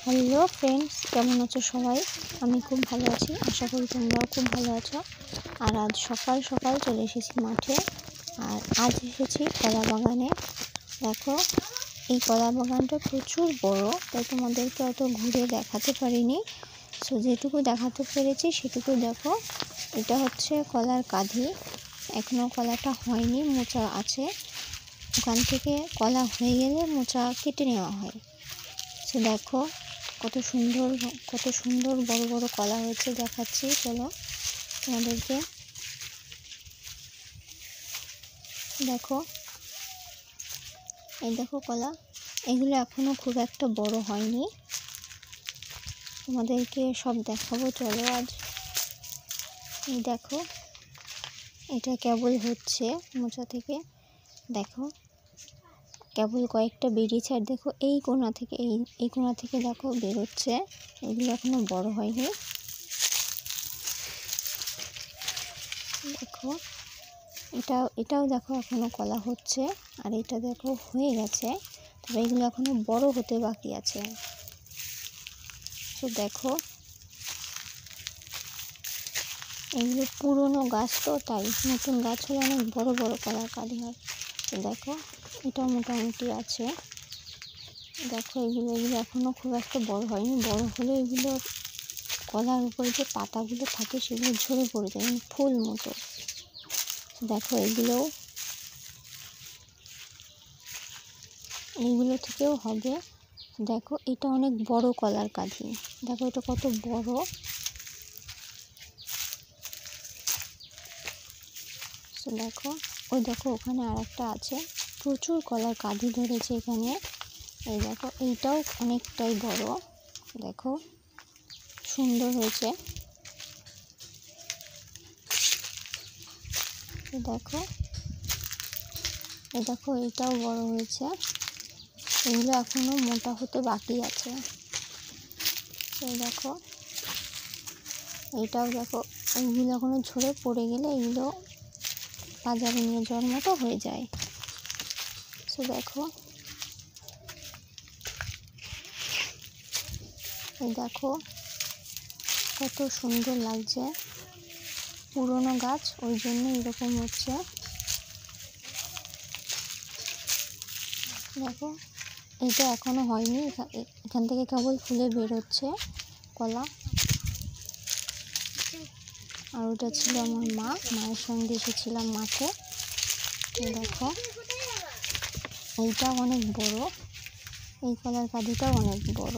Hello friends, কেমন আছো সবাই? আমি খুব ভালো আছি, আশা করি তোমরাও খুব ভালো আছো। আর আজ সকাল সকাল চলে এসেছি মাঠে। আর আজ এসেছি কলা বাগানে। দেখো, এই কলা বাগানটা প্রচুর বড়, তাই তোমাদেরকে অত ঘুরে দেখাতে পারিনি। সো যেটুকু দেখাতে পেরেছি সেটুকু দেখো। এটা হচ্ছে কলার কাঁধি, এখনও কলাটা হয়নি, মোচা আছে। ওখান থেকে কলা হয়ে গেলে মোচা কেটে নেওয়া হয়। সো দেখো কত সুন্দর বড় বড় কলা হয়েছে, দেখাচ্ছি চলো তোমাদেরকে। দেখো, এই দেখো কলা, এগুলো এখনো খুব একটা বড় হয়নি, তোমাদেরকে সব দেখাবো চলো আজ। এই দেখো, এটা কেবল হচ্ছে মোচা থেকে, দেখো কেবল কয়েকটা বেরিয়েছে। আর দেখো এই কোণা থেকে এই কোণা থেকে দেখো বেরোচ্ছে, এগুলো এখনো বড় হয়নি। দেখো এটাও দেখো এখনো কলা হচ্ছে, আর এটা দেখো হয়ে গেছে, তবে এগুলো এখনো বড় হতে বাকি আছে। তো দেখো, এগুলো পুরনো গাছ, তো তাই নতুন গাছ হলে অনেক বড় বড় কলার কাঁদি হয়। তো দেখো এটা মোটামুটি আছে। দেখো এগুলো এখনো খুব একটা বড় হয়নি, বড় হলে এগুলো কলার উপরে যে পাতাগুলো থাকে সেগুলো ঝরে পড়ে যায়, মানে ফুল মতো। দেখো এইগুলো থেকেও হবে। দেখো এটা অনেক বড় কলার কাঁদি, দেখো এটা কত বড়। তো দেখো দেখো ওখানে আর একটা আছে, প্রচুর কলার কাঁদি ধরেছে এখানে। এই দেখো এইটাও অনেকটাই বড়, দেখো সুন্দর হয়েছে। দেখো এইটাও বড় হয়েছে, এগুলো এখনো মোটা হতে বাকি আছে। দেখো এইটাও দেখো, এইগুলো এখনো ঝরে পড়ে গেলে এগুলো বাজারে নিয়ে যাওয়ার মতো হয়ে যায়। সো দেখো দেখো কত সুন্দর লাগছে, পুরনো গাছ ওই জন্য এরকম হচ্ছে। দেখো এটা এখনো হয়নি, এখান থেকে কেবল ফুলে বেরোচ্ছে কলা। আর ওটা ছিল আমার মায়ের সঙ্গে এসেছিলাম মাঠে। দেখো এইটাও অনেক বড়, এই কলার কাঁদিটাও অনেক বড়।